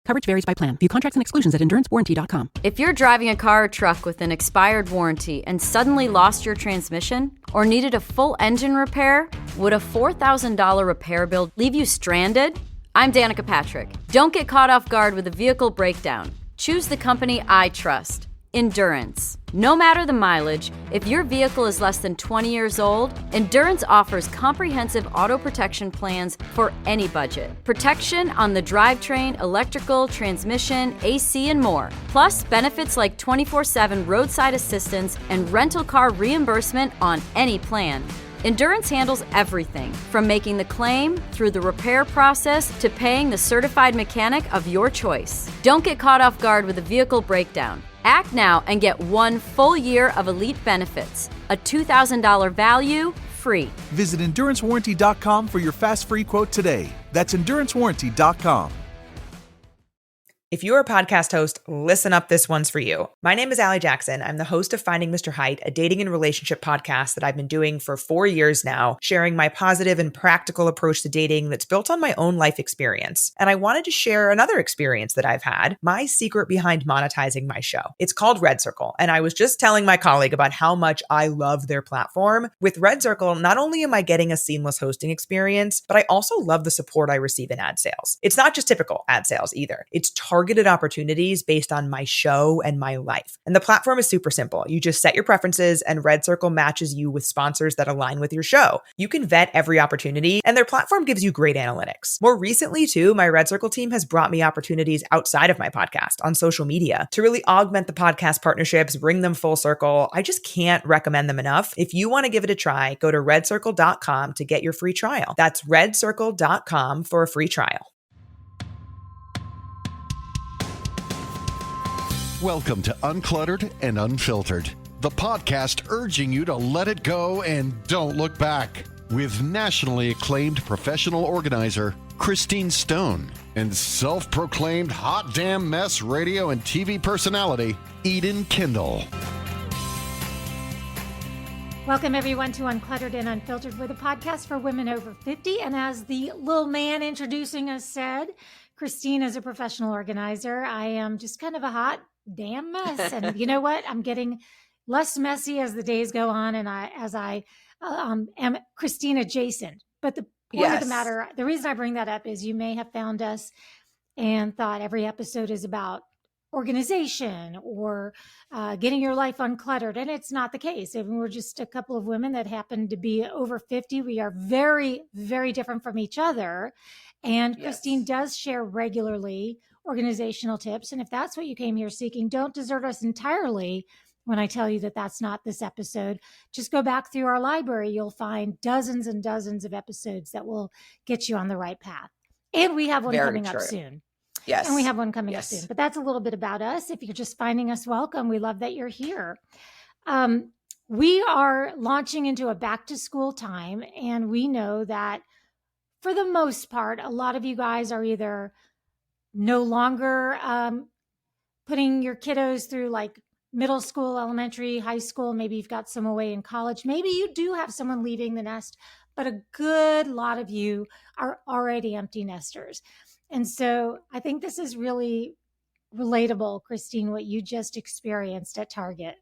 Coverage varies by plan. View contracts and exclusions at endurancewarranty.com. If you're driving a car or truck with an expired warranty and suddenly lost your transmission or needed a full engine repair, would a $4,000 repair bill leave you stranded? I'm Danica Patrick. Don't get caught off guard with a vehicle breakdown. Choose the company I trust. Endurance. No matter the mileage, if your vehicle is less than 20 years old, Endurance offers comprehensive auto protection plans for any budget. Protection on the drivetrain, electrical, transmission, AC, and more. Plus, benefits like 24/7 roadside assistance and rental car reimbursement on any plan. Endurance handles everything from making the claim through the repair process to paying the certified mechanic of your choice. Don't get caught off guard with a vehicle breakdown. Act now and get 1 full year of elite benefits. A $2,000 value, free. Visit EnduranceWarranty.com for your fast free quote today. That's EnduranceWarranty.com. If you're a podcast host, listen up, this one's for you. My name is Allie Jackson. I'm the host of Finding Mr. Height, a dating and relationship podcast that I've been doing for 4 years now, sharing my positive and practical approach to dating that's built on my own life experience. And I wanted to share another experience that I've had, my secret behind monetizing my show. It's called Red Circle, and I was just telling my colleague about how much I love their platform. With Red Circle, not only am I getting a seamless hosting experience, but I also love the support I receive in ad sales. It's not just typical ad sales either. It's targeted opportunities based on my show and my life. And the platform is super simple. You just set your preferences and Red Circle matches you with sponsors that align with your show. You can vet every opportunity and their platform gives you great analytics. More recently too, my Red Circle team has brought me opportunities outside of my podcast on social media to really augment the podcast partnerships, bring them full circle. I just can't recommend them enough. If you want to give it a try, go to redcircle.com to get your free trial. That's redcircle.com for a free trial. Welcome to Uncluttered and Unfiltered, the podcast urging you to let it go and don't look back. With nationally acclaimed professional organizer Christine Stone and self-proclaimed hot damn mess radio and TV personality Eden Kendall. Welcome, everyone, to Uncluttered and Unfiltered. We're the podcast for women over 50. And as the little man introducing us said, Christine is a professional organizer. I am just kind of a hot damn mess. And you know what? I'm getting less messy as the days go on. And I am Christine adjacent. But the point of the matter, the reason I bring that up is you may have found us and thought every episode is about organization or getting your life uncluttered. And it's not the case. I mean, we're just a couple of women that happen to be over 50. We are very, very different from each other. And Christine does share regularly organizational tips. And if that's what you came here seeking, don't desert us entirely when I tell you that that's not this episode. Just go back through our library. You'll find dozens and dozens of episodes that will get you on the right path. And we have one coming up soon. Yes. And we have one coming up soon. But that's a little bit about us. If you're just finding us, welcome. We love that you're here. We are launching into a back to school time. And we know that for the most part, a lot of you guys are either no longer putting your kiddos through like middle school, elementary, high school. Maybe you've got some away in college. Maybe you do have someone leaving the nest, but a good lot of you are already empty nesters. And so I think this is really relatable, Christine, what you just experienced at Target.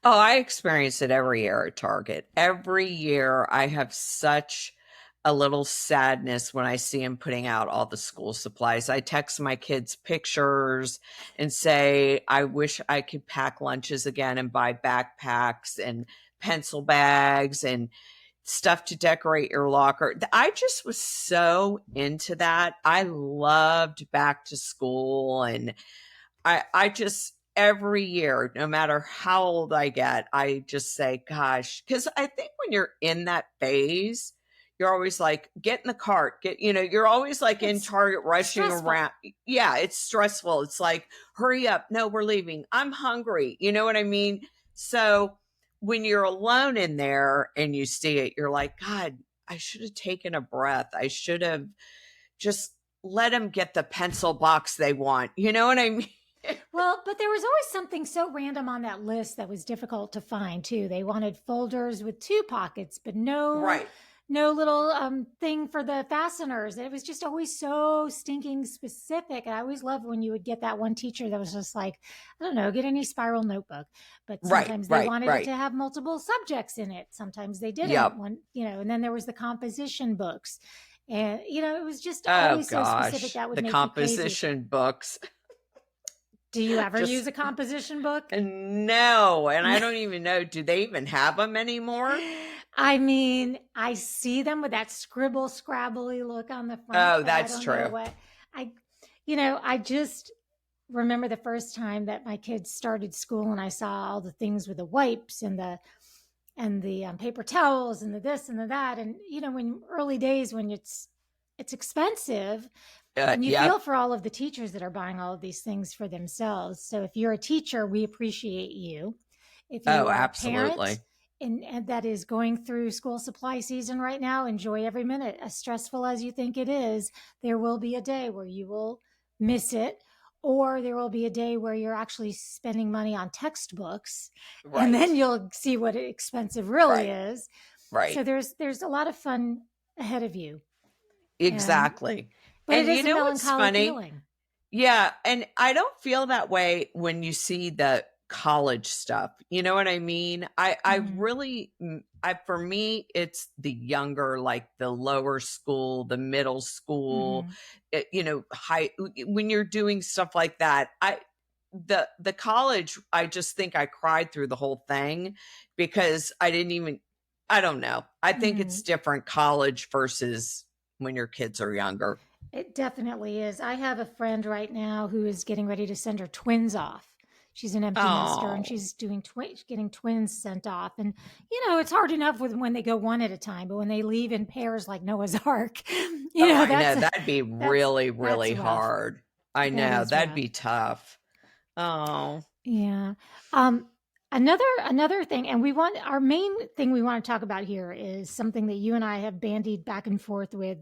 Oh, I experience it every year at Target. Every year I have such a little sadness when I see them putting out all the school supplies. I text my kids pictures and say, I wish I could pack lunches again and buy backpacks and pencil bags and stuff to decorate your locker. I just was so into that. I loved back to school. And I just, every year, no matter how old I get, I just say, gosh, because I think when you're in that phase, you're always like, get in the cart, you're always like in Target rushing around. Yeah, it's stressful. It's like, hurry up. No, we're leaving. I'm hungry. You know what I mean? So when you're alone in there and you see it, you're like, God, I should have taken a breath. I should have just let them get the pencil box they want. You know what I mean? Well, but there was always something so random on that list that was difficult to find too. They wanted folders with 2 pockets, but no no little thing for the fasteners. It was just always so stinking specific. And I always loved when you would get that one teacher that was just like, I don't know, get any spiral notebook. But Right, sometimes they right, wanted it right. to have multiple subjects in it. Sometimes they didn't. Yep. And then there was the composition books. And, it was just Oh always so specific gosh, that would the make you crazy. composition books. Do you ever Just use a composition book? no, and I don't even know. Do they even have them anymore? I mean, I see them with that scribble scrabbly look on the front. Oh, but that's I don't true. know what I just remember the first time that my kids started school and I saw all the things with the wipes and the paper towels and the this and the that. And, when early days, when it's expensive, and you Yep. feel for all of the teachers that are buying all of these things for themselves. So if you're a teacher, we appreciate you. If you Oh, are a absolutely. parent and that is going through school supply season right now, enjoy every minute. As stressful as you think it is, there will be a day where you will miss it, or there will be a day where you're actually spending money on textbooks, and then Right, you'll see what expensive really right, is. right. So there's a lot of fun ahead of you. Exactly. But And it you is a know what's melancholy funny? feeling. Yeah, and I don't feel that way when you see the college stuff. You know what I mean? I Mhm. really for me it's the younger, like the lower school, the middle school, high when you're doing stuff like that. The college, I just think I cried through the whole thing because I don't know. I think it's Mhm. different college versus when your kids are younger. It definitely is. I have a friend right now who is getting ready to send her twins off. She's an empty nester and Oh. she's getting twins sent off. And it's hard enough when they go one at a time, but when they leave in pairs like Noah's Ark, Oh, I that's know. That'd be that's really, that's really rough. hard. I That know. is That'd rough. be tough. Oh, Yeah. Um, another thing, and our main thing we want to talk about here is something that you and I have bandied back and forth with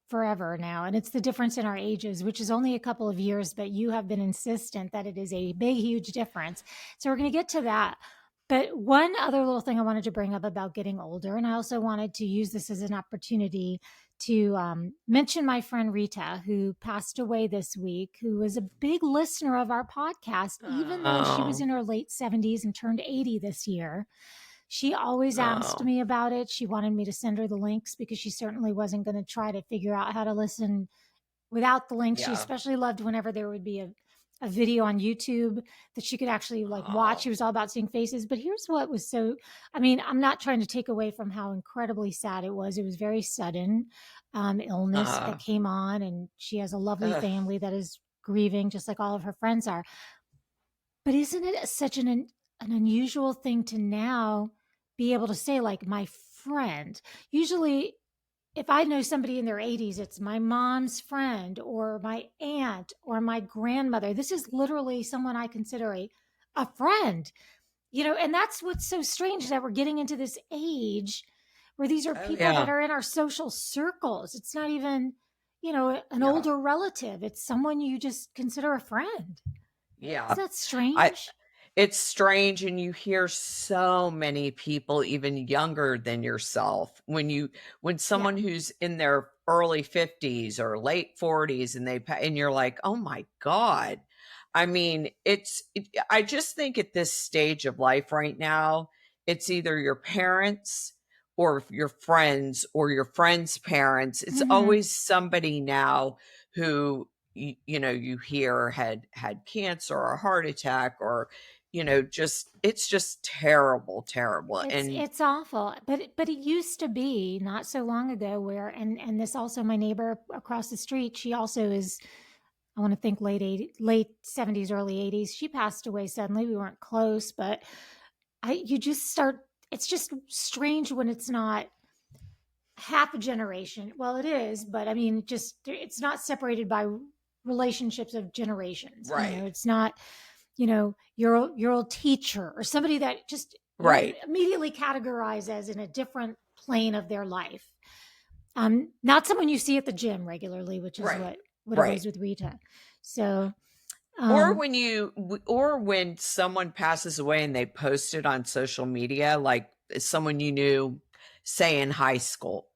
forever now, and it's the difference in our ages, which is only a couple of years, but you have been insistent that it is a big, huge difference. So we're going to get to that. But one other little thing I wanted to bring up about getting older, and I also wanted to use this as an opportunity to mention my friend Rita, who passed away this week, who was a big listener of our podcast, even though she was oh, in her late 70s and turned 80 this year. She always asked oh. me about it. She wanted me to send her the links because she certainly wasn't going to try to figure out how to listen without the links. She Yeah. especially loved whenever there would be a video on YouTube that she could actually like watch. She Oh, was all about seeing faces. But here's what was I mean, I'm not trying to take away from how incredibly sad it was. It was very sudden illness uh, that came on, and she has a lovely ugh. family that is grieving just like all of her friends are. But isn't it such an unusual thing to now be able to say, like, my friend? Usually, if I know somebody in their 80s, it's my mom's friend or my aunt or my grandmother. This is literally someone I consider a friend, and that's what's so strange that we're getting into this age where these are Oh, people that yeah. are in our social circles. It's not even, an Yeah. older relative, it's someone you just consider a friend. Yeah. Isn't that I, strange? it's strange. And you hear so many people, even younger than yourself, when Yeah. someone who's in their early 50s or late 40s and you're like, oh my God. I mean, I just think at this stage of life right now, it's either your parents or your friends or your friends' parents. It's Hmm. always somebody now who, you hear had cancer or a heart attack or, it's just terrible, terrible. And It's awful, but it used to be not so long ago where and this also my neighbor across the street. She also is, I want to think late 70s, early 80s. She passed away suddenly. We weren't close, but you just start. It's just strange when it's not half a generation. Well, it is, but I mean, it's not separated by relationships of generations. right, It's not, your old teacher or somebody that just you would right, immediately categorize as in a different plane of their life. Not someone you see at the gym regularly, which is right, what it right. was with Rita. So, Or um, when someone passes away and they post it on social media, like someone you knew, say in high school,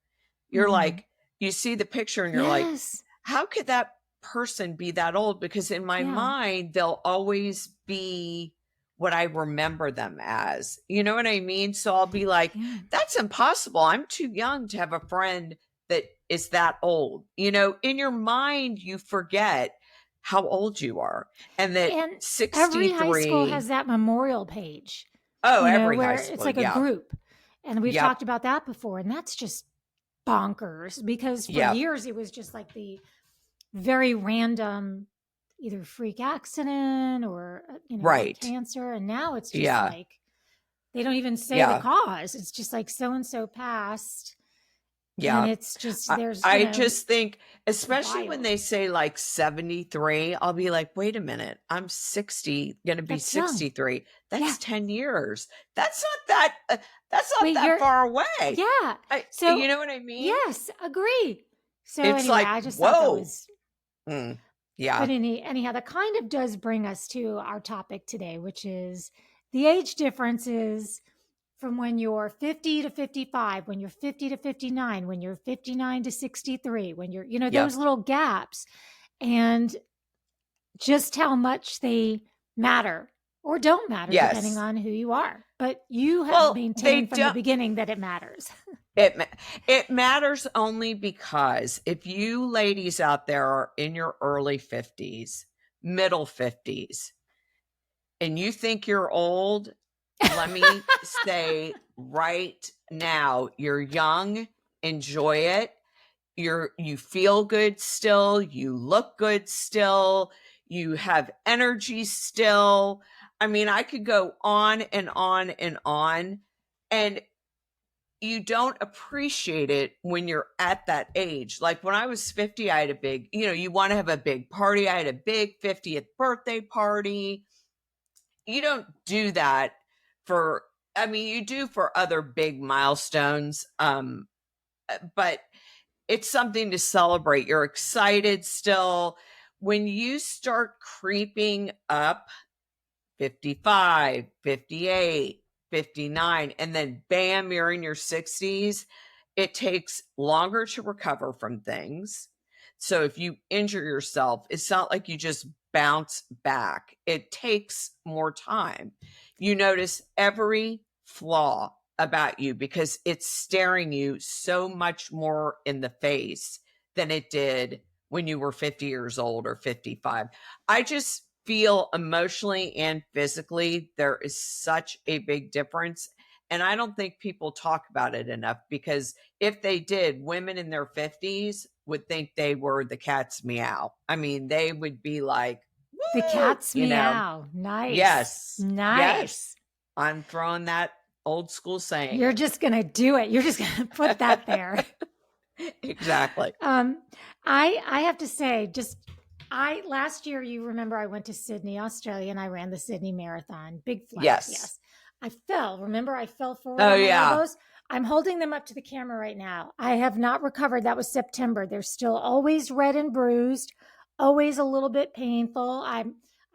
You're like, you see the picture and you're like, Yes. how could that person be that old? Because in my mind, they'll always be what I remember them as. You know what I mean? So I'll be like, that's impossible. I'm too young to have a friend that is that old. You know, in your mind, you forget how old you are. And that And 63. every high school has that memorial page. Oh, you know, every where high school. it's like a group. And we've Yep. talked about that before. And that's just bonkers because for years it was just like the very random either freak accident or, cancer. And now it's just like, they don't even say the cause. It's just like so-and-so passed. Yeah. And it's just, I just think, especially when they say like 73, I'll be like, wait a minute, I'm 60, going to be That's 63. young. That's 10 years. That's not that far away. Yeah. So you know what I mean? Yes. Agree. So it's anyway, like, I just whoa. thought that was, yeah. But anyhow, that kind of does bring us to our topic today, which is the age differences from when you're 50 to 55, when you're 50 to 59, when you're 59 to 63, when you're, those little gaps, and just how much they matter or don't matter depending on who you are. But you have maintained from the beginning that it matters. It matters only because if you ladies out there are in your early 50s, middle 50s, and you think you're old, let me say right now, you're young, enjoy it. You feel good still, you look good still, you have energy still. I mean, I could go on and on and on, and you don't appreciate it when you're at that age. Like when I was 50, I had a big, you want to have a big party. I had a big 50th birthday party. You don't do that you do for other big milestones. But it's something to celebrate. You're excited still. When you start creeping up 55, 58, 59, and then bam, you're in your 60s, it takes longer to recover from things. So if you injure yourself, it's not like you just bounce back. It takes more time. You notice every flaw about you because it's staring you so much more in the face than it did when you were 50 years old or 55. I just feel emotionally and physically there is such a big difference. And I don't think people talk about it enough because if they did, women in their 50s would think they were the cat's meow. I mean, they would be like, the cat's meow. Nice. Yes. Nice. Yes. I'm throwing that old school saying. You're just going to do it. You're just going to put that there. Exactly. I have to say, last year, you remember I went to Sydney, Australia, and I ran the Sydney Marathon. Big flag. Yes. I fell. Remember, I fell forward on my elbows. I'm holding them up to the camera right now. I have not recovered. That was September. They're still always red and bruised, always a little bit painful.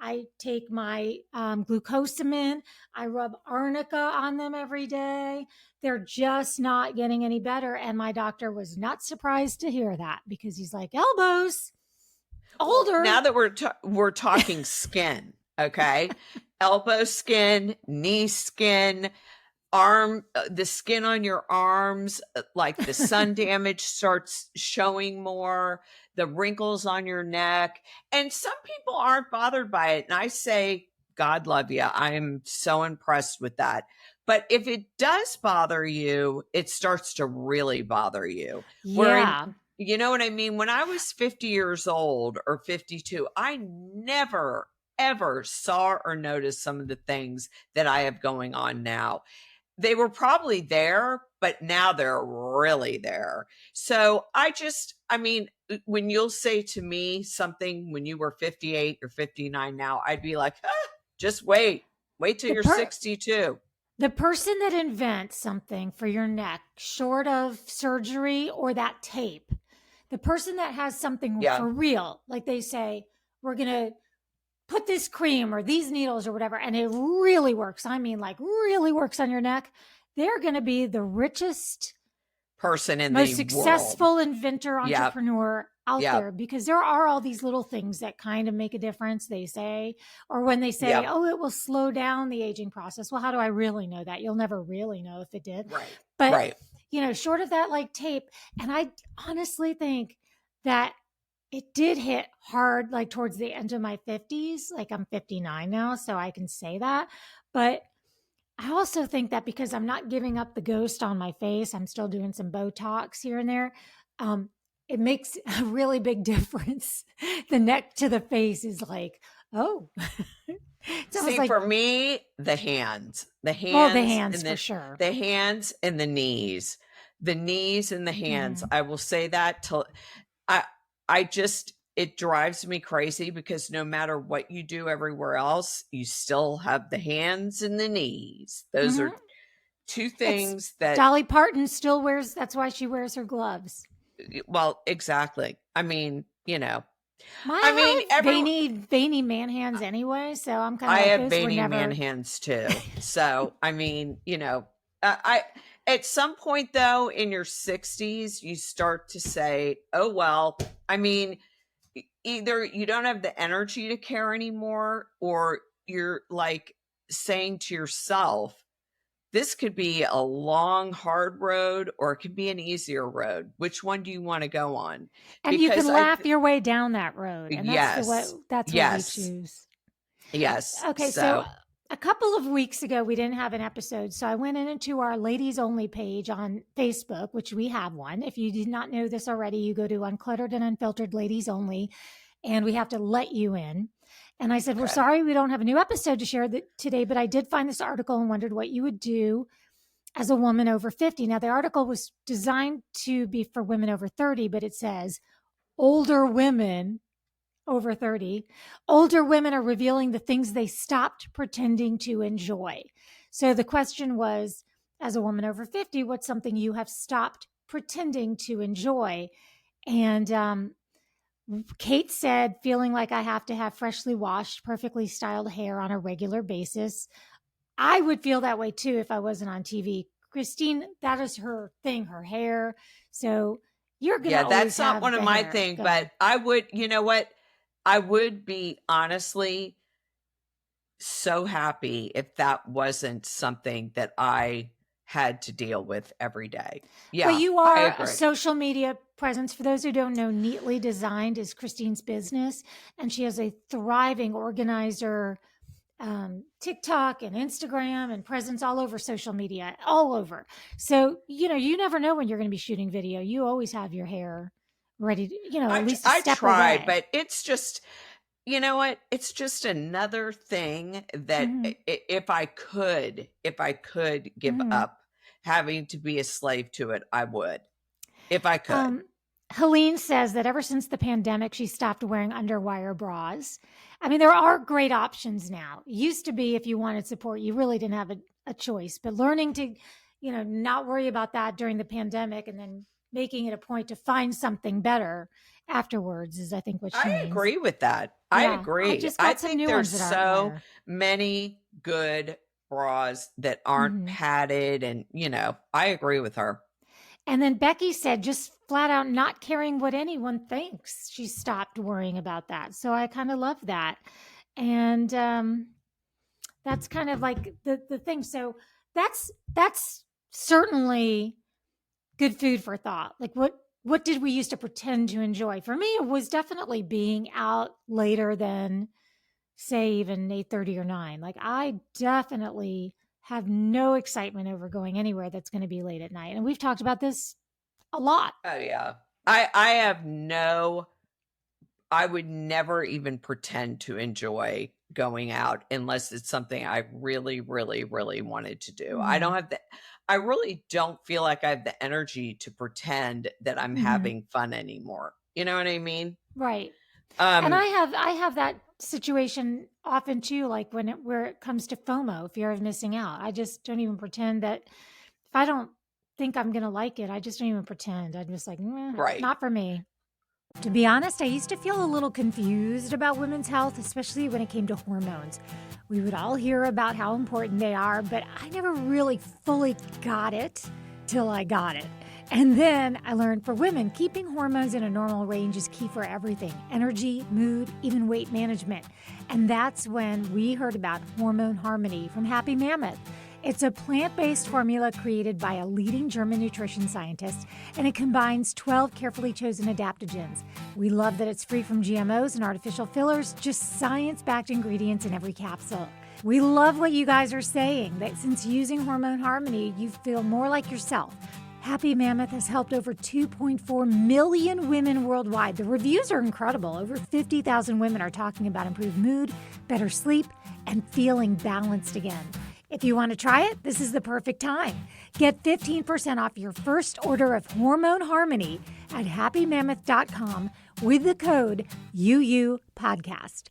I take my glucosamine. I rub arnica on them every day. They're just not getting any better. And my doctor was not surprised to hear that because he's like, elbows, older. Well, now that we're talking skin, okay? Elbow skin, knee skin, the skin on your arms, like the sun damage starts showing more, the wrinkles on your neck. And some people aren't bothered by it. And I say, God love you. I am so impressed with that. But if it does bother you, it starts to really bother you. Yeah. You know what I mean? When I was 50 years old or 52, I never, ever saw or noticed some of the things that I have going on now. They were probably there, but now they're really there. So when you'll say to me something when you were 58 or 59 now, I'd be like, just wait till you're 62. The person that invents something for your neck, short of surgery or that tape, the person that has something for real, like they say, we're going to put this cream or these needles or whatever, and it really works. I mean, like really works on your neck. They're going to be the richest person in most the successful world. inventor, entrepreneur out Yep. there, because there are all these little things that kind of make a difference, they say. Or when they say, Yep. oh, it will slow down the aging process. Well, how do I really know that? You'll never really know if it did. Right. But, Right. you know, short of that, like tape. And I honestly think that it did hit hard, like towards the end of my 50s. Like I'm 59 now, so I can say that. But I also think that because I'm not giving up the ghost on my face, I'm still doing some Botox here and there. It makes a really big difference. The neck to the face is like, oh. See, like, for me, the hands, the hands and for sure. the hands and the knees and the hands. I will say that till it drives me crazy, because no matter what you do everywhere else, you still have the hands and the knees. Those are two things that Dolly Parton still wears. That's why she wears her gloves. Well, exactly. I mean, you know, I have veiny man hands anyway, so I'm kind of. I like, have those veiny were never... man hands too. So I mean, you know, I at some point though in your 60s, you start to say, oh well. I mean, either you don't have the energy to care anymore, or you're like saying to yourself, this could be a long, hard road, or it could be an easier road. Which one do you want to go on? And you can laugh your way down that road. And yes. That's what we choose. Yes. Okay. So a couple of weeks ago, we didn't have an episode. So I went into our ladies only page on Facebook, which we have one. If you did not know this already, you go to Uncluttered and Unfiltered Ladies Only, and we have to let you in. And I said, we're sorry we don't have a new episode to share today, but I did find this article and wondered what you would do as a woman over 50. Now, the article was designed to be for women over 30, but it says older women over 30. Older women are revealing the things they stopped pretending to enjoy. So the question was, as a woman over 50, what's something you have stopped pretending to enjoy? And Kate said, feeling like I have to have freshly washed, perfectly styled hair on a regular basis. I would feel that way too if I wasn't on TV. Christine, that is her thing, her hair. So you're going to always that's not have one of the my hair. things, but I would, you know what? I would be honestly so happy if that wasn't something that I had to deal with every day. Yeah. But you are a social media presence. For those who don't know, Neatly Designed is Christine's business, and she has a thriving organizer, TikTok and Instagram, and presence all over social media, all over. So, you know, you never know when you're going to be shooting video. You always have your hair ready to, you know, at least a step away. But it's just, you know what? It's just another thing that if I could give up having to be a slave to it, I would, if I could. Helene says that ever since the pandemic, she stopped wearing underwire bras. I mean, there are great options now. It used to be if you wanted support, you really didn't have a choice. But learning to, you know, not worry about that during the pandemic and then making it a point to find something better afterwards is, I think, what she means. Agree with that. I agree. I think there's so many good bras that aren't padded, and, you know, I agree with her. And then Becky said, just flat out not caring what anyone thinks. She stopped worrying about that. So I kind of love that. And that's kind of like the thing. So that's certainly good food for thought. Like what did we used to pretend to enjoy? For me, it was definitely being out later than, say, even 8:30 or 9. Like I definitely have no excitement over going anywhere that's going to be late at night. And we've talked about this a lot. Oh yeah. I would never even pretend to enjoy going out unless it's something I really, really, really wanted to do. I really don't feel like I have the energy to pretend that I'm having fun anymore. You know what I mean? Right. And I have that situation often too, like where it comes to FOMO, fear of missing out. I just don't even pretend that if I don't think I'm going to like it, I just don't even pretend. I'm just like, not for me. To be honest, I used to feel a little confused about women's health, especially when it came to hormones. We would all hear about how important they are, but I never really fully got it till I got it. And then I learned for women, keeping hormones in a normal range is key for everything: energy, mood, even weight management. And that's when we heard about Hormone Harmony from Happy Mammoth. It's a plant-based formula created by a leading German nutrition scientist, and it combines 12 carefully chosen adaptogens. We love that it's free from GMOs and artificial fillers, just science-backed ingredients in every capsule. We love what you guys are saying, that since using Hormone Harmony, you feel more like yourself. Happy Mammoth has helped over 2.4 million women worldwide. The reviews are incredible. Over 50,000 women are talking about improved mood, better sleep, and feeling balanced again. If you want to try it, this is the perfect time. Get 15% off your first order of Hormone Harmony at happymammoth.com with the code UUPodcast.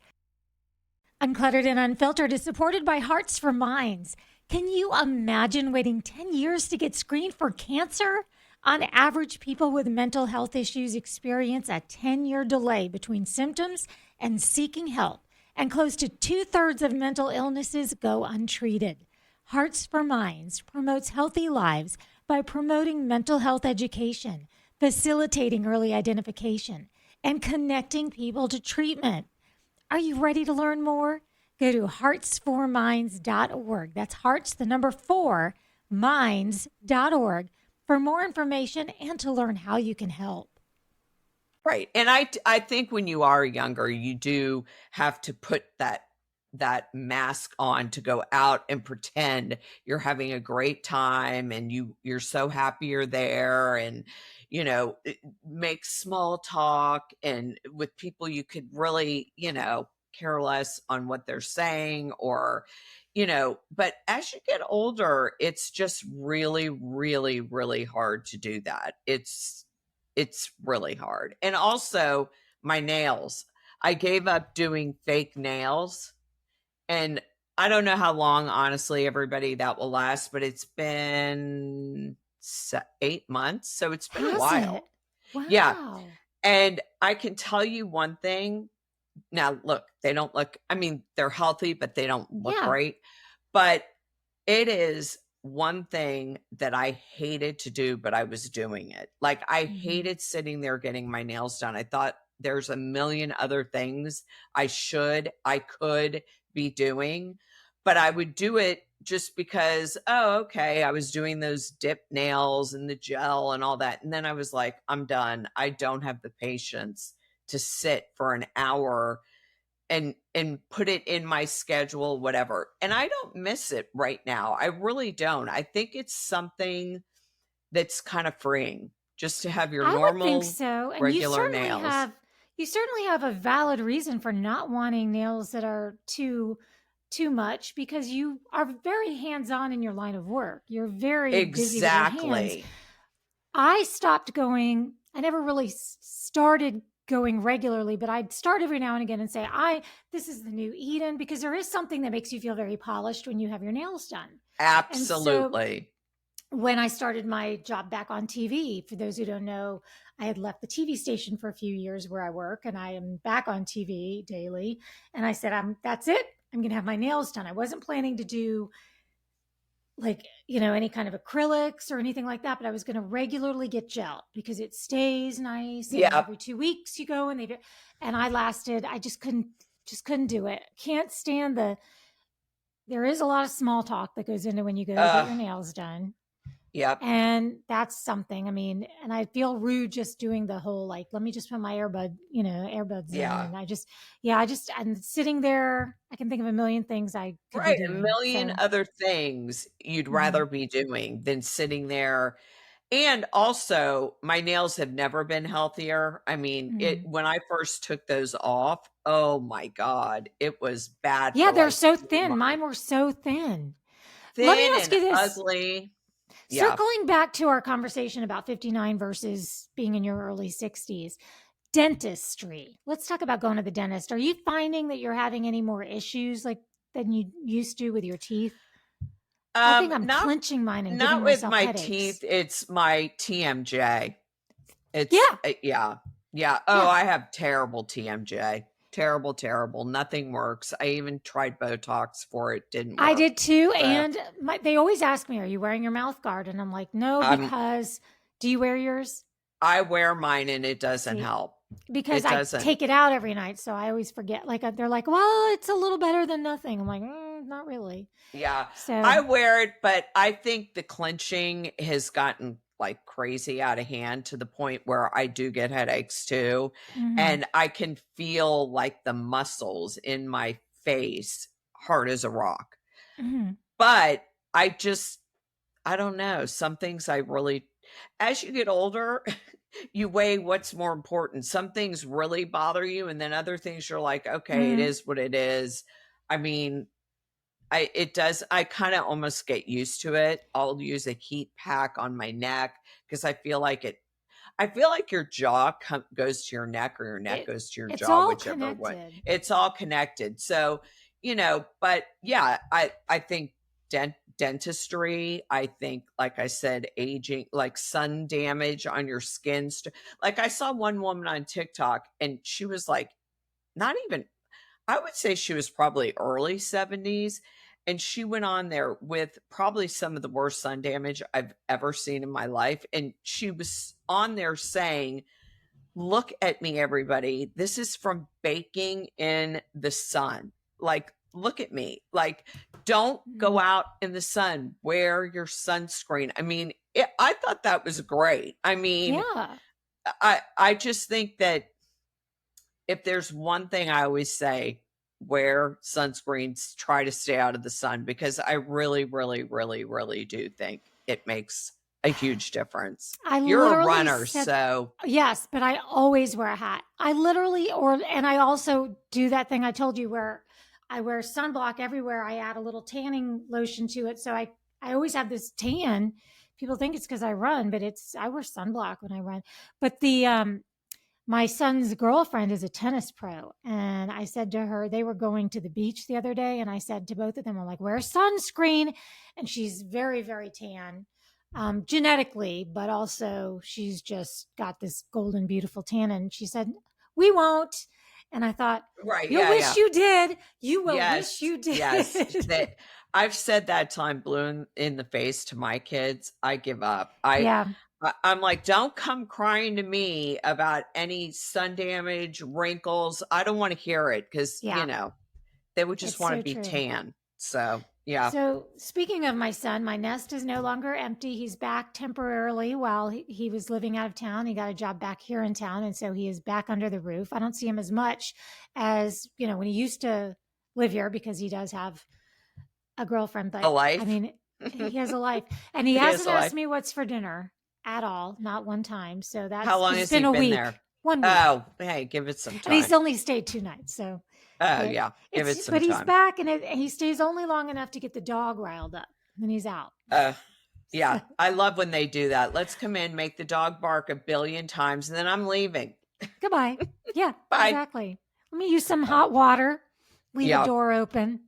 Uncluttered and Unfiltered is supported by Hearts for Minds. Can you imagine waiting 10 years to get screened for cancer? On average, people with mental health issues experience a 10-year delay between symptoms and seeking help, and close to 2/3 of mental illnesses go untreated. Hearts for Minds promotes healthy lives by promoting mental health education, facilitating early identification, and connecting people to treatment. Are you ready to learn more? Go to heartsforminds.org. That's hearts, the number 4, minds.org for more information and to learn how you can help. Right. And I think when you are younger, you do have to put that mask on to go out and pretend you're having a great time and you're so happy you're there, and make small talk and with people you could really, care less on what they're saying, or but as you get older, it's just really, really, really hard to do that. It's really hard. And also my nails. I gave up doing fake nails, and I don't know how long, honestly, everybody, that will last, but it's been 8 months. So it's been a while. It? Wow. Yeah. And I can tell you one thing. Now, look, they don't look, they're healthy, but they don't look great. But it is one thing that I hated to do, but I was doing it. Like, I hated sitting there getting my nails done. I thought there's a million other things I could be doing, but I would do it just because, I was doing those dip nails and the gel and all that. And then I was like, I'm done. I don't have the patience to sit for an hour and put it in my schedule, whatever. And I don't miss it right now. I really don't. I think it's something that's kind of freeing just to have your normal, I would think so. And regular nails. You certainly have a valid reason for not wanting nails that are too much, because you are very hands-on in your line of work. You're very busy with your hands. I stopped going. I never really started going regularly, but I'd start every now and again and say, this is the new Eden, because there is something that makes you feel very polished when you have your nails done. Absolutely. So when I started my job back on TV, for those who don't know, I had left the TV station for a few years where I work, and I am back on TV daily. And I said, that's it. I'm going to have my nails done. I wasn't planning to do any kind of acrylics or anything like that, but I was going to regularly get gel because it stays nice. Yeah. Every 2 weeks you go and I just couldn't do it. Can't stand there is a lot of small talk that goes into when you go to get your nails done. Yep. And that's something, and I feel rude just doing the whole, let me just put my earbuds in. And I'm sitting there. I can think of a million things I could be doing. A million other things you'd rather be doing than sitting there. And also, my nails have never been healthier. When I first took those off, oh my God, it was bad. Yeah, they're so thin. Mine were so thin. Let me ask you this. Ugly. Circling back to our conversation about 59 versus being in your early 60s, dentistry. Let's talk about going to the dentist. Are you finding that you're having any more issues than you used to with your teeth? I think I'm clenching mine and giving myself my headaches. teeth. It's my TMJ. Yeah. I have terrible TMJ. Terrible. Nothing works. I even tried Botox for it. Didn't work. I did too. And they always ask me, are you wearing your mouth guard? And I'm like, no, because Do you wear yours? I wear mine and it doesn't See, help. because It I doesn't. take it out every night, so I always forget. Like they're like, "Well, it's a little better than nothing." I'm like, "Not really." Yeah. I So, wear it, but I think the clenching has gotten like crazy out of hand to the point where I do get headaches too. mhm, And I can feel like the muscles in my face hard as a rock. mhm. But I don't know. Some things I really, as you get older, you weigh what's more important. Some things really bother you, and then other things you're like, okay, it Mhm. is what it is. I mean, it does. I kind of almost get used to it. I'll use a heat pack on my neck because I feel like it. I feel like your jaw goes to your neck or your neck It goes to your it's jaw, all whichever one. connected. It's all connected. So, but yeah, I think dentistry, I think, like I said, aging, like sun damage on your skin. Like I saw one woman on TikTok and she was like, not even, I would say she was probably early 70s. And she went on there with probably some of the worst sun damage I've ever seen in my life. And she was on there saying, look at me, everybody. This is from baking in the sun. Like, look at me. Like, don't go Mhm. out in the sun. Wear your sunscreen. I mean, I thought that was great. I mean, Yeah. I just think that if there's one thing I always say, wear sunscreens, try to stay out of the sun because I really, really, really, really do think it makes a huge difference. I You're a literally runner, said so yes, but I always wear a hat. I literally and I also do that thing I told you where I wear sunblock everywhere. I add a little tanning lotion to it. So I always have this tan. People think it's because I run, but I wear sunblock when I run. But the my son's girlfriend is a tennis pro. And I said to her, they were going to the beach the other day. And I said to both of them, I'm like, wear sunscreen. And she's very, very tan, genetically, but also she's just got this golden, beautiful tan. And she said, we won't. And I thought, right, you'll yeah, wish yeah. you did. You will wish Yes, you did. yes. That I've said that till I'm blue in the face to my kids. I give up. Yeah. I'm like, don't come crying to me about any sun damage, wrinkles. I don't want to hear it because, Yeah. they would just It's want so to be true. tan. So, yeah. So, speaking of my son, my nest is no longer empty. He's back temporarily while he was living out of town. He got a job back here in town. And so he is back under the roof. I don't see him as much as, when he used to live here because he does have a girlfriend. A But I life. mean, he has a life. And he He has hasn't a asked life. me what's for dinner at all, not one time. So How long it's has he been a been week, there? 1 week. Oh, hey, give it some And he's time. only stayed 2 nights. So, Oh, but yeah. Give it some but he's time. back and he stays only long enough to get the dog riled up. And then he's out. Yeah. I love when they do that. Let's come in, make the dog bark 1,000,000,000 times, and then I'm leaving. Goodbye. Yeah, Bye. exactly. Let me use some hot water. Leave Yeah. the door open.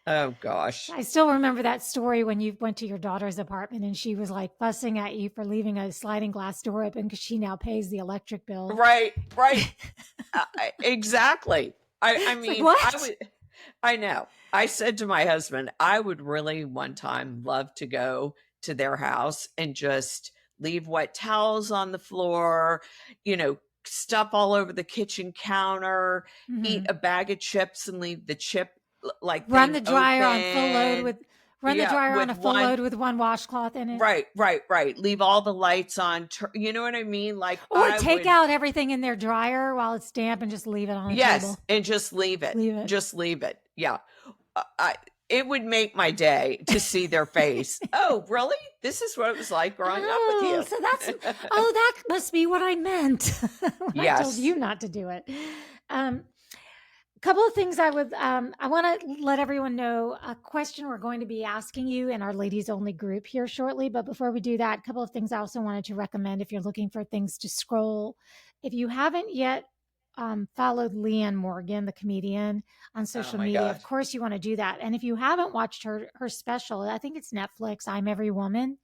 Oh, gosh. I still remember that story when you went to your daughter's apartment and she was like fussing at you for leaving a sliding glass door open because she now pays the electric bill. Right. Exactly. I mean, what? I know. I said to my husband, I would really one time love to go to their house and just leave wet towels on the floor, stuff all over the kitchen counter, eat Mhm. a bag of chips and leave the chip like Run thing the dryer on full load open. the dryer on with a full load with one washcloth in it. Right. Leave all the lights on. You know what I mean? Like, Or take out everything in their dryer while it's damp and just leave it on the table. and just leave it. Leave it. Just leave it. Yeah. It would make my day to see their face. Oh, really? This is what it was like growing up with you. So that must be what I meant when I told Yes. you not to do it. Couple of things I want to let everyone know a question we're going to be asking you in our ladies only group here shortly. But before we do that, a couple of things I also wanted to recommend if you're looking for things to scroll. If you haven't yet followed Leanne Morgan, the comedian, on social my media, God. of course you want to do that. And if you haven't watched her special, I think it's Netflix, I'm Every Woman.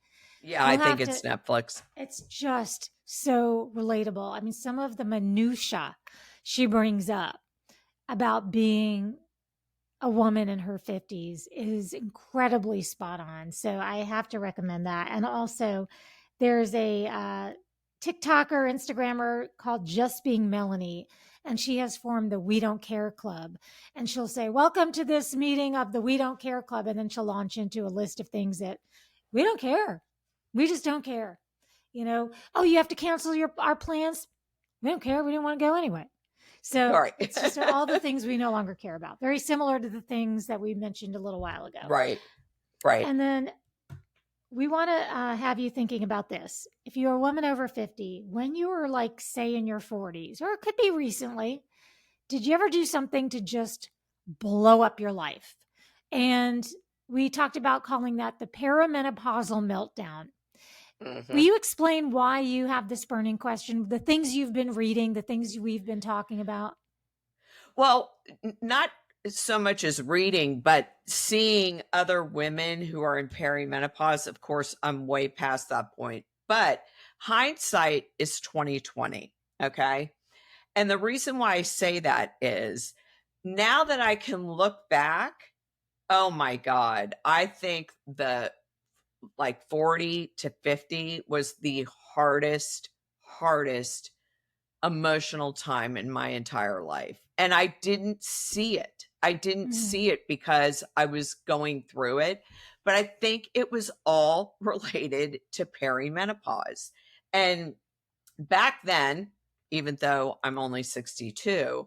Yeah, I think it's Netflix. It's just so relatable. I mean, some of the minutia she brings up about being a woman in her 50s is incredibly spot on. So I have to recommend that. And also There's a TikToker, Instagrammer called Just Being Melanie, and she has formed the We Don't Care Club. And she'll say, welcome to this meeting of the We Don't Care Club. And then she'll launch into a list of things that we don't care. We just don't care. Oh, you have to cancel our plans. We don't care. We didn't want to go anyway. So Right. it's just all the things we no longer care about. Very similar to the things that we mentioned a little while ago. Right. And then we want to have you thinking about this. If you're a woman over 50, when you were like, say, in your 40s, or it could be recently, did you ever do something to just blow up your life? And we talked about calling that the perimenopausal meltdown. Mm-hmm. Will you explain why you have this burning question, the things you've been reading, the things we've been talking about? Well, not so much as reading, but seeing other women who are in perimenopause. Of course, I'm way past that point, but hindsight is 2020. Okay. And the reason why I say that is now that I can look back, oh my God, I think the 40 to 50 was the hardest emotional time in my entire life. And I didn't see it. I didn't see it because I was going through it, but I think it was all related to perimenopause. And back then, even though I'm only 62,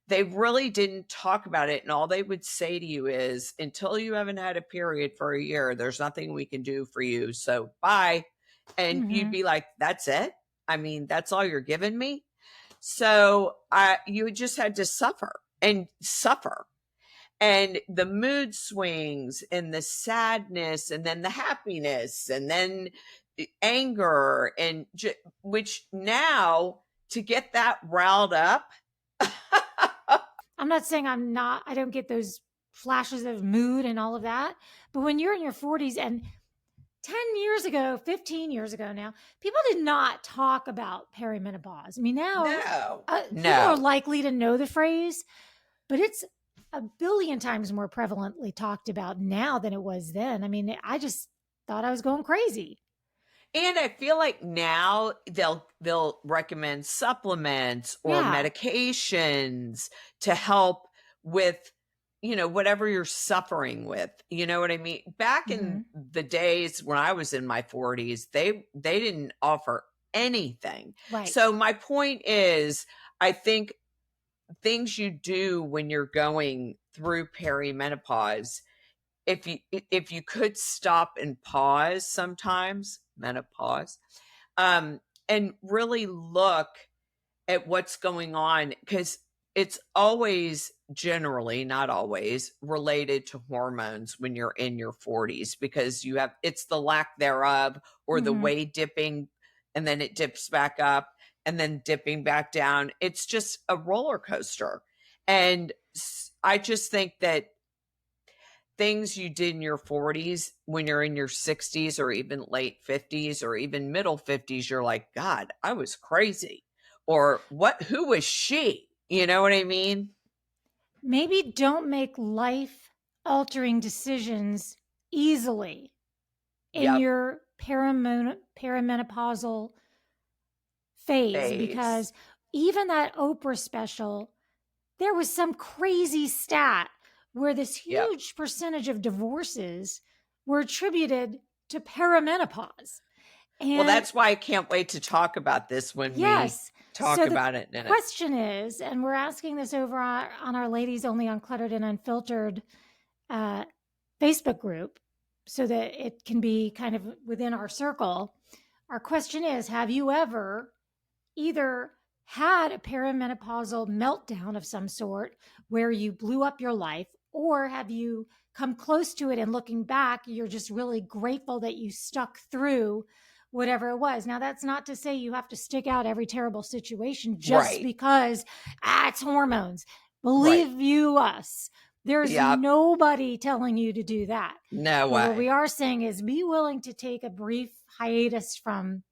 they really didn't talk about it. And all they would say to you is, until you haven't had a period for a year, there's nothing we can do for you. So bye. And you'd be like, that's it? I mean, that's all you're giving me? So you just had to suffer. And the mood swings and the sadness and then the happiness and then anger and which now to get that riled up. I'm not saying I don't get those flashes of mood and all of that. But when you're in your 40s and 10 years ago, 15 years ago now, people did not talk about perimenopause. I mean, now people are likely to know the phrase, but it's a billion times more prevalently talked about now than it was then. I mean, I just thought I was going crazy. And I feel like now they'll recommend supplements or medications to help with, whatever you're suffering with. You know what I mean? Back in the days when I was in my 40s, they didn't offer anything. Right. So my point is, I think things you do when you're going through perimenopause, if you could stop and pause sometimes, menopause, and really look at what's going on, because it's always, generally, not always, related to hormones when you're in your 40s, because it's the lack thereof, or the weight dipping, and then it dips back up and then dipping back down. It's just a roller coaster. And I just think that things you did in your 40s, when you're in your 60s or even late 50s or even middle 50s, you're like, God, I was crazy. Or who was she? You know what I mean? Maybe don't make life-altering decisions easily in your perimenopausal phase, because even that Oprah special, there was some crazy stat where this huge percentage of divorces were attributed to perimenopause. And well, that's why I can't wait to talk about this when we talk about it. The question is, and we're asking this over on our Ladies Only Uncluttered and Unfiltered Facebook group, so that it can be kind of within our circle. Our question is, have you ever either had a perimenopausal meltdown of some sort where you blew up your life, or have you come close to it and looking back, you're just really grateful that you stuck through whatever it was? Now, that's not to say you have to stick out every terrible situation just because it's hormones. Believe you us, there's nobody telling you to do that. No way. What we are saying is be willing to take a brief hiatus from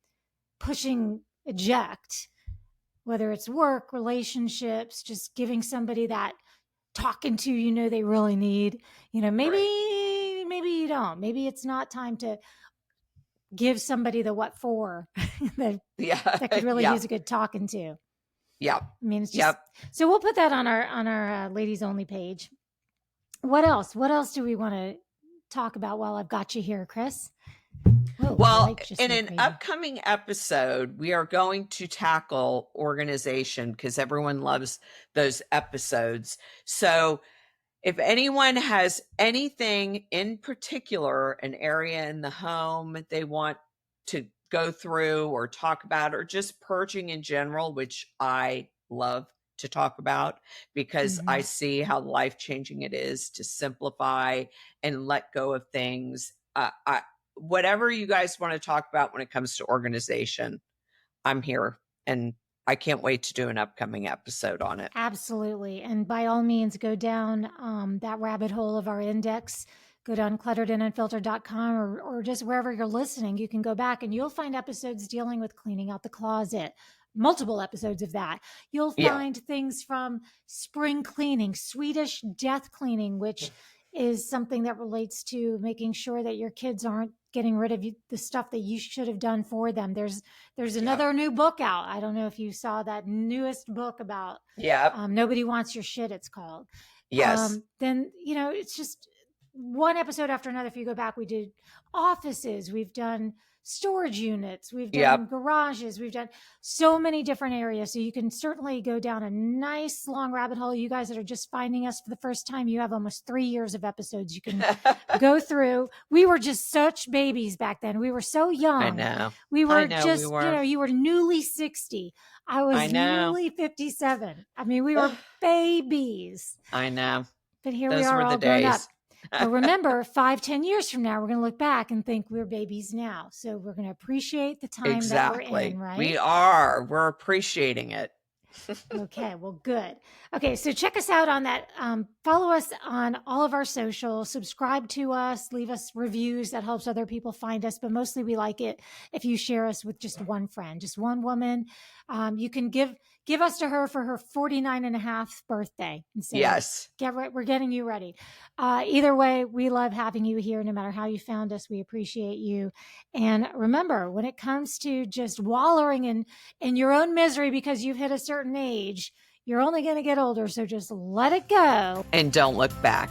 pushing eject, whether it's work, relationships, just giving somebody that talking to, they really need, maybe you don't. Maybe it's not time to give somebody the what for that could really use a good talking to. Yeah. I mean, it's just, so we'll put that on our ladies only page. What else? What else do we want to talk about while I've got you here, Chris? Whoa, well, in an upcoming episode, we are going to tackle organization because everyone loves those episodes. So if anyone has anything in particular, an area in the home they want to go through or talk about, or just purging in general, which I love to talk about because I see how life-changing it is to simplify and let go of things. Whatever you guys want to talk about when it comes to organization, I'm here, and I can't wait to do an upcoming episode on it. Absolutely. And by all means, go down that rabbit hole of our index. Go to unclutteredandunfiltered.com or just wherever you're listening. You can go back and you'll find episodes dealing with cleaning out the closet, multiple episodes of that. You'll find things from spring cleaning, Swedish death cleaning, which is something that relates to making sure that your kids aren't getting rid of the stuff that you should have done for them. There's another new book out. I don't know if you saw that newest book about Nobody Wants Your Shit, it's called. Yes. Then, it's just one episode after another. If you go back, we did offices, we've done storage units, we've done garages, we've done so many different areas. So you can certainly go down a nice long rabbit hole. You guys that are just finding us for the first time, you have almost 3 years of episodes you can go through. We were just such babies back then. We were so young. I know. We were you were newly 60. I was newly 57. I mean, we were babies. I know. But here we are all grown up. But remember, 5-10 years from now, we're going to look back and think we're babies now. So we're going to appreciate the time that we're in, right? We are. We're appreciating it. Okay, well, good. Okay, so check us out on that. Follow us on all of our socials. Subscribe to us. Leave us reviews. That helps other people find us. But mostly we like it if you share us with just one friend, just one woman. You can give us to her for her 49.5th birthday. And say, yes. We're getting you ready. Either way, we love having you here. No matter how you found us, we appreciate you. And remember, when it comes to just wallowing in your own misery because you've hit a certain age, you're only going to get older. So just let it go. And don't look back.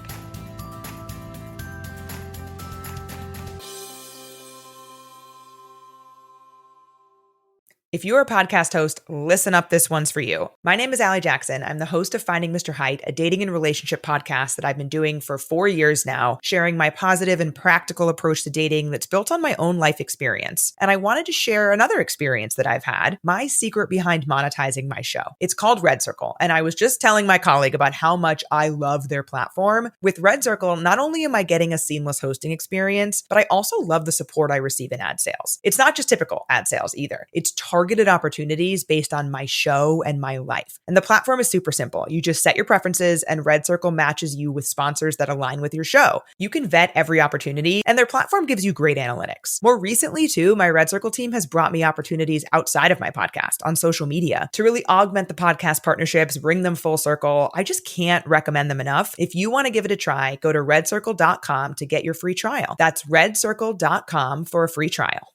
If you're a podcast host, listen up, this one's for you. My name is Allie Jackson. I'm the host of Finding Mr. Height, a dating and relationship podcast that I've been doing for 4 years now, sharing my positive and practical approach to dating that's built on my own life experience. And I wanted to share another experience that I've had, my secret behind monetizing my show. It's called Red Circle, and I was just telling my colleague about how much I love their platform. With Red Circle, not only am I getting a seamless hosting experience, but I also love the support I receive in ad sales. It's not just typical ad sales either. It's targeted opportunities based on my show and my life. And the platform is super simple. You just set your preferences and Red Circle matches you with sponsors that align with your show. You can vet every opportunity and their platform gives you great analytics. More recently too, my Red Circle team has brought me opportunities outside of my podcast on social media to really augment the podcast partnerships, bring them full circle. I just can't recommend them enough. If you want to give it a try, go to redcircle.com to get your free trial. That's redcircle.com for a free trial.